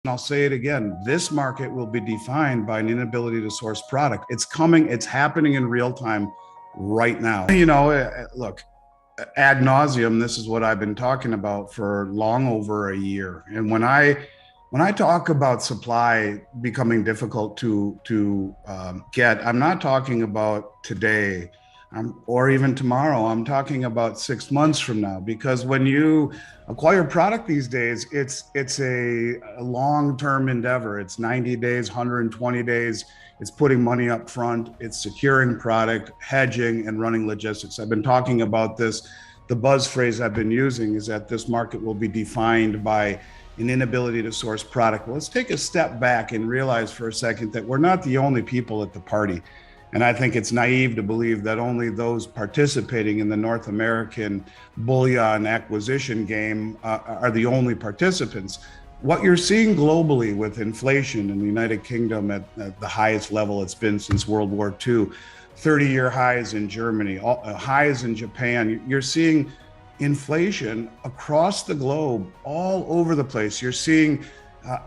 And I'll say it again, this market will be defined by an inability to source product. It's coming, it's happening in real time right now. Look, ad nauseum, this is what I've been talking about for long over a year. And when I talk about supply becoming difficult to get, I'm not talking about today, or even tomorrow. I'm talking about 6 months from now, because when you acquire product these days, it's a long-term endeavor. It's 90 days, 120 days. It's putting money up front. It's securing product, hedging, and running logistics. I've been talking about this. The buzz phrase I've been using is that this market will be defined by an inability to source product. Well, let's take a step back and realize for a second that we're not the only people at the party. And I think it's naive to believe that only those participating in the North American bullion acquisition game are the only participants. What you're seeing globally with inflation in the United Kingdom at the highest level it's been since World War II, 30-year highs in Germany, highs in Japan, you're seeing inflation across the globe, all over the place. You're seeing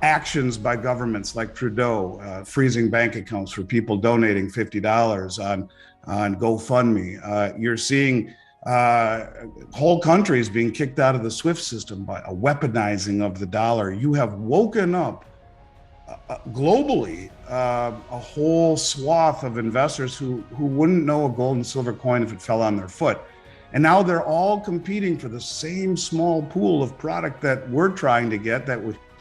actions by governments like Trudeau, freezing bank accounts for people donating $50 on GoFundMe. You're seeing whole countries being kicked out of the SWIFT system by a weaponizing of the dollar. You have woken up globally a whole swath of investors who wouldn't know a gold and silver coin if it fell on their foot. And now they're all competing for the same small pool of product that we're trying to get, that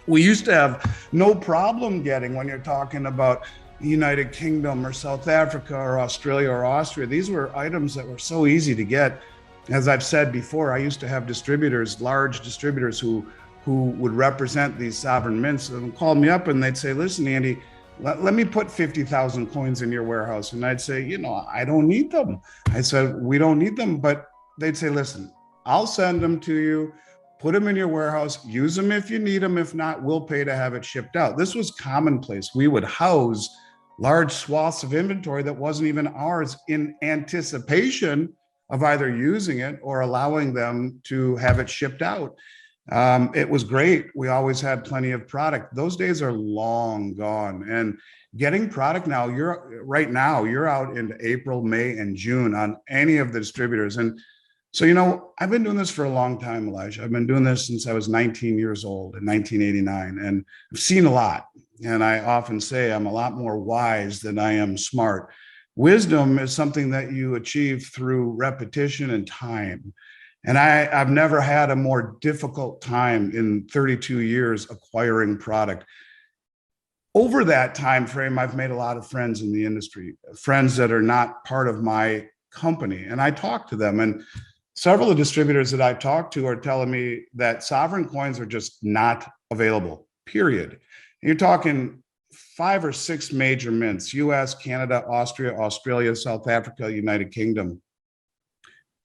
we used to have no problem getting when you're talking about the United Kingdom or South Africa or Australia or Austria. These were items that were so easy to get. As I've said before, I used to have distributors, large distributors who would represent these sovereign mints and call me up and they'd say, listen, Andy, let me put 50,000 coins in your warehouse. And I'd say, I don't need them. I said, we don't need them. But they'd say, listen, I'll send them to you, put them in your warehouse, use them if you need them. If not, we'll pay to have it shipped out. This was commonplace. We would house large swaths of inventory that wasn't even ours in anticipation of either using it or allowing them to have it shipped out. It was great. We always had plenty of product. Those days are long gone. And getting product now, you're out into April, May, and June on any of the distributors. And so, I've been doing this for a long time, Elijah. I've been doing this since I was 19 years old in 1989, and I've seen a lot. And I often say I'm a lot more wise than I am smart. Wisdom is something that you achieve through repetition and time. And I've never had a more difficult time in 32 years acquiring product. Over that time frame, I've made a lot of friends in the industry, friends that are not part of my company. And I talk to them, and several of the distributors that I talk to are telling me that sovereign coins are just not available, period. And you're talking 5 or 6 major mints: US, Canada, Austria, Australia, South Africa, United Kingdom.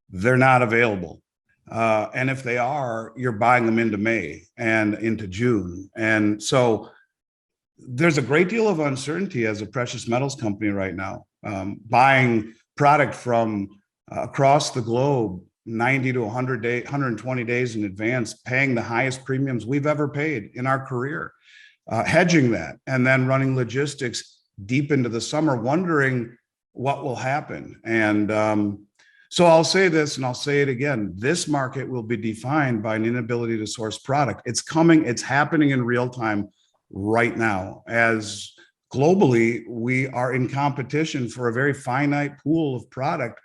They're not available. And if they are, you're buying them into May and into June. And so there's a great deal of uncertainty as a precious metals company right now, buying product from across the globe 90 to 120 days in advance, paying the highest premiums we've ever paid in our career, hedging that, and then running logistics deep into the summer, wondering what will happen. And so I'll say this and I'll say it again. This market will be defined by an inability to source product. It's coming, it's happening in real time right now, as globally we are in competition for a very finite pool of product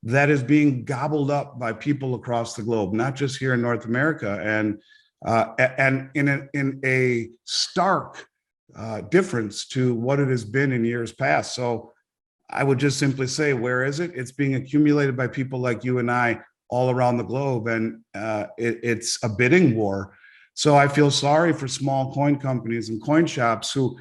that is being gobbled up by people across the globe, not just here in North America, and in a stark difference to what it has been in years past. So I would just simply say, where is it? It's being accumulated by people like you and I all around the globe, and it's a bidding war. So I feel sorry for small coin companies and coin shops who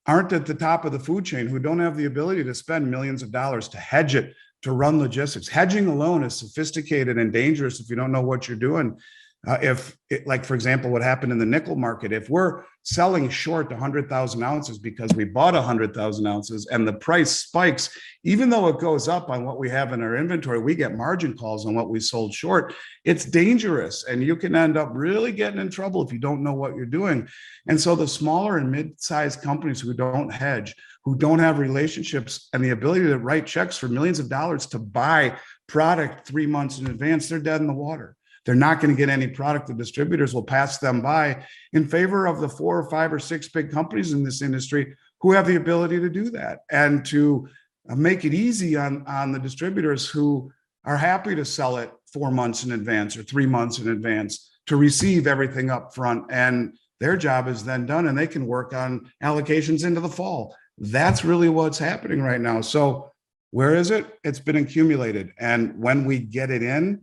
aren't at the top of the food chain, who don't have the ability to spend millions of dollars to hedge it, to run logistics. Hedging alone is sophisticated and dangerous if you don't know what you're doing. Like, for example, what happened in the nickel market, if we're selling short 100,000 ounces because we bought 100,000 ounces and the price spikes, even though it goes up on what we have in our inventory, we get margin calls on what we sold short. It's dangerous, and you can end up really getting in trouble if you don't know what you're doing. And so the smaller and mid-sized companies who don't hedge, who don't have relationships and the ability to write checks for millions of dollars to buy product 3 months in advance, they're dead in the water. They're not going to get any product. The distributors will pass them by in favor of the 4 or 5 or 6 big companies in this industry who have the ability to do that and to make it easy on the distributors who are happy to sell it 4 months in advance or 3 months in advance to receive everything up front. And their job is then done and they can work on allocations into the fall. That's really what's happening right now. So where is it? It's been accumulated. And when we get it in,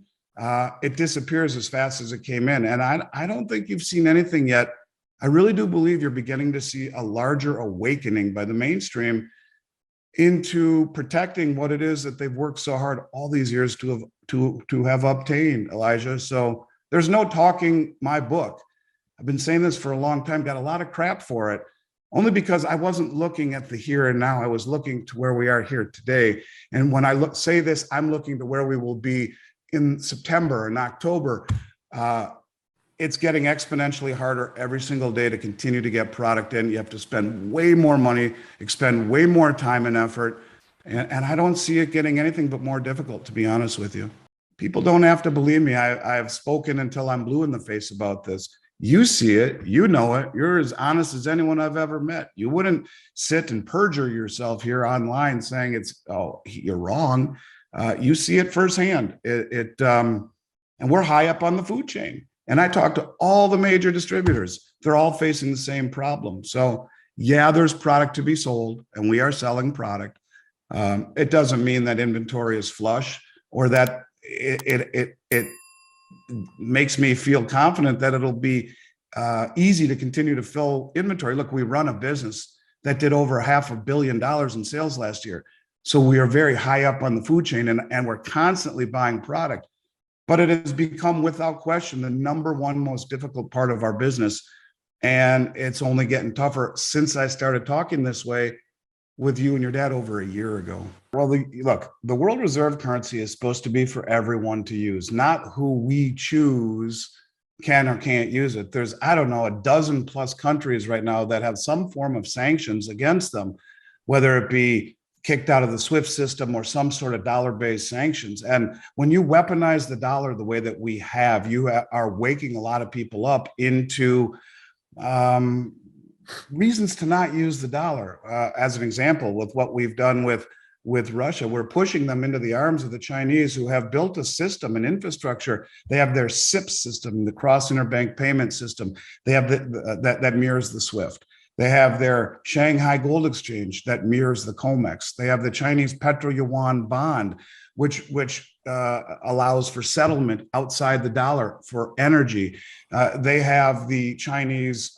it disappears as fast as it came in. And I don't think you've seen anything yet. I really do believe you're beginning to see a larger awakening by the mainstream into protecting what it is that they've worked so hard all these years to have obtained, Elijah. So there's no talking my book. I've been saying this for a long time, got a lot of crap for it, only because I wasn't looking at the here and now. I was looking to where we are here today. And when I say this, I'm looking to where we will be in September and October. It's getting exponentially harder every single day to continue to get product in. You have to spend way more money, expend way more time and effort. And I don't see it getting anything but more difficult, to be honest with you. People don't have to believe me. I've spoken until I'm blue in the face about this. You see it, you know it. You're as honest as anyone I've ever met. You wouldn't sit and perjure yourself here online saying you're wrong. You see it firsthand. And we're high up on the food chain. And I talk to all the major distributors. They're all facing the same problem. So yeah, there's product to be sold, and we are selling product. It doesn't mean that inventory is flush or that it makes me feel confident that it'll be easy to continue to fill inventory. Look, we run a business that did over $500 million in sales last year. So we are very high up on the food chain, and we're constantly buying product. But it has become, without question, the number one most difficult part of our business. And it's only getting tougher since I started talking this way with you and your dad over a year ago. Well, look, the world reserve currency is supposed to be for everyone to use, not who we choose can or can't use it. There's, I don't know, a dozen plus countries right now that have some form of sanctions against them, whether it be kicked out of the SWIFT system or some sort of dollar-based sanctions. And when you weaponize the dollar the way that we have, you are waking a lot of people up into reasons to not use the dollar. As an example, with what we've done with Russia, we're pushing them into the arms of the Chinese, who have built a system, an infrastructure. They have their SIP system, the cross interbank payment system. They have that mirrors the SWIFT. They have their Shanghai Gold Exchange that mirrors the COMEX. They have the Chinese Petro Yuan bond, which allows for settlement outside the dollar for energy. They have the Chinese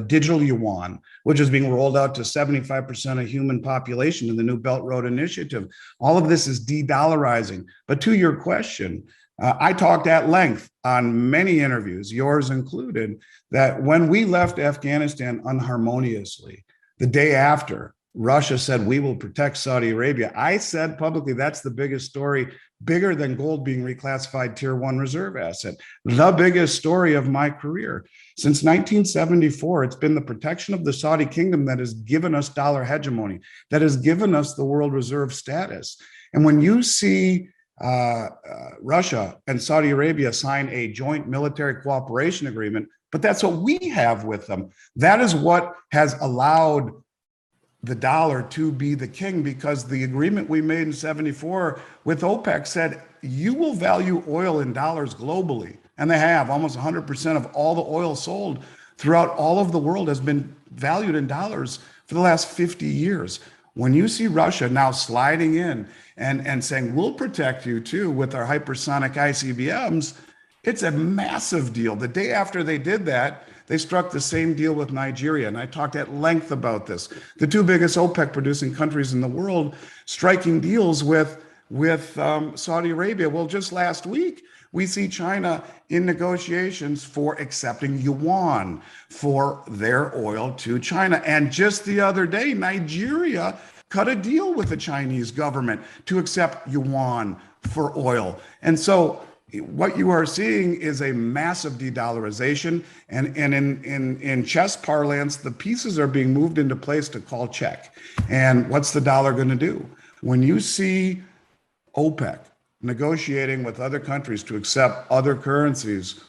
digital yuan, which is being rolled out to 75% of human population in the new Belt Road Initiative. All of this is de-dollarizing. But to your question, I talked at length on many interviews, yours included, that when we left Afghanistan unharmoniously, the day after, Russia said, we will protect Saudi Arabia. I said publicly, that's the biggest story, bigger than gold being reclassified tier 1 reserve asset. The biggest story of my career. Since 1974, it's been the protection of the Saudi kingdom that has given us dollar hegemony, that has given us the world reserve status. And when you see Russia and Saudi Arabia sign a joint military cooperation agreement, but that's what we have with them. That is what has allowed the dollar to be the king, because the agreement we made in 74 with OPEC said you will value oil in dollars globally. And they have. Almost 100% of all the oil sold throughout all of the world has been valued in dollars for the last 50 years. When you see Russia now sliding in and saying, we'll protect you too with our hypersonic ICBMs, it's a massive deal. The day after they did that, they struck the same deal with Nigeria. And I talked at length about this. The two biggest OPEC producing countries in the world striking deals with Saudi Arabia. Well, just last week, We see China in negotiations for accepting yuan for their oil to China. And just the other day, Nigeria cut a deal with the Chinese government to accept yuan for oil. And so what you are seeing is a massive de-dollarization. And in chess parlance, the pieces are being moved into place to call check. And what's the dollar going to do? When you see OPEC negotiating with other countries to accept other currencies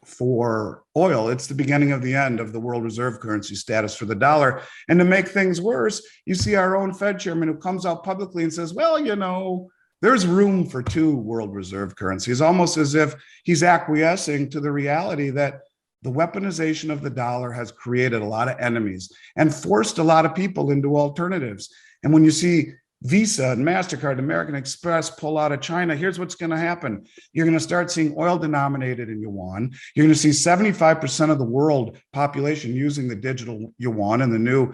for oil, it's the beginning of the end of the world reserve currency status for the dollar. And to make things worse, you see our own Fed chairman who comes out publicly and says, well, there's room for two world reserve currencies, almost as if he's acquiescing to the reality that the weaponization of the dollar has created a lot of enemies and forced a lot of people into alternatives. And when you see Visa and MasterCard and American Express pull out of China, here's what's going to happen. You're going to start seeing oil denominated in yuan. You're going to see 75% of the world population using the digital yuan and the new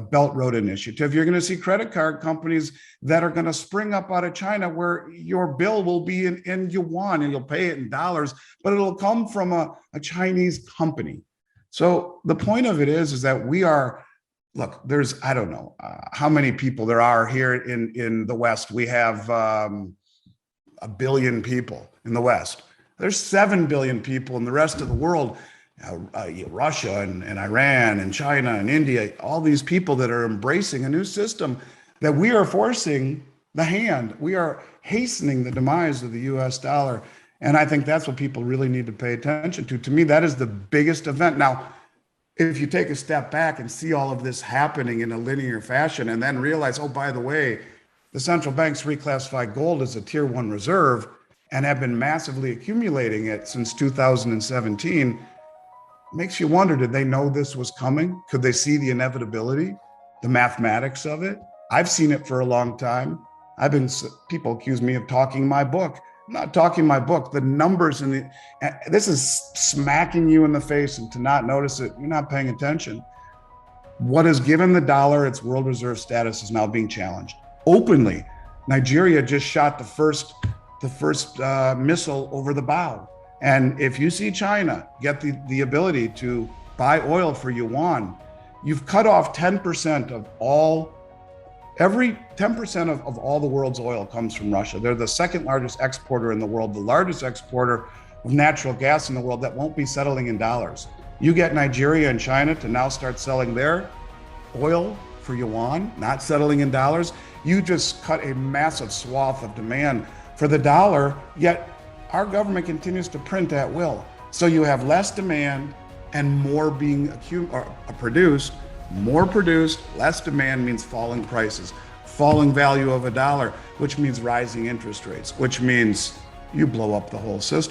Belt Road Initiative. You're going to see credit card companies that are going to spring up out of China where your bill will be in yuan and you'll pay it in dollars, but it'll come from a Chinese company. So the point of it is that we are, look, there's, I don't know how many people there are here in the West. We have 1 billion people in the West. There's 7 billion people in the rest of the world, Russia and Iran and China and India, all these people that are embracing a new system that we are forcing the hand. We are hastening the demise of the US dollar. And I think that's what people really need to pay attention to. To me, that is the biggest event. Now, if you take a step back and see all of this happening in a linear fashion and then realize, oh, by the way, the central banks reclassified gold as a tier 1 reserve and have been massively accumulating it since 2017, makes you wonder, did they know this was coming? Could they see the inevitability, the mathematics of it? I've seen it for a long time. People accuse me of talking my book. I'm not talking my book. The numbers this is smacking you in the face, and to not notice it, you're not paying attention. What has given the dollar its world reserve status is now being challenged openly. Nigeria just shot the first missile over the bow. And if you see China get the ability to buy oil for yuan, you've cut off 10% of all. Every 10% of all the world's oil comes from Russia. They're the second largest exporter in the world, the largest exporter of natural gas in the world that won't be settling in dollars. You get Nigeria and China to now start selling their oil for yuan, not settling in dollars. You just cut a massive swath of demand for the dollar, yet our government continues to print at will. So you have less demand and more being produced. More produced, less demand means falling prices, falling value of a dollar, which means rising interest rates, which means you blow up the whole system.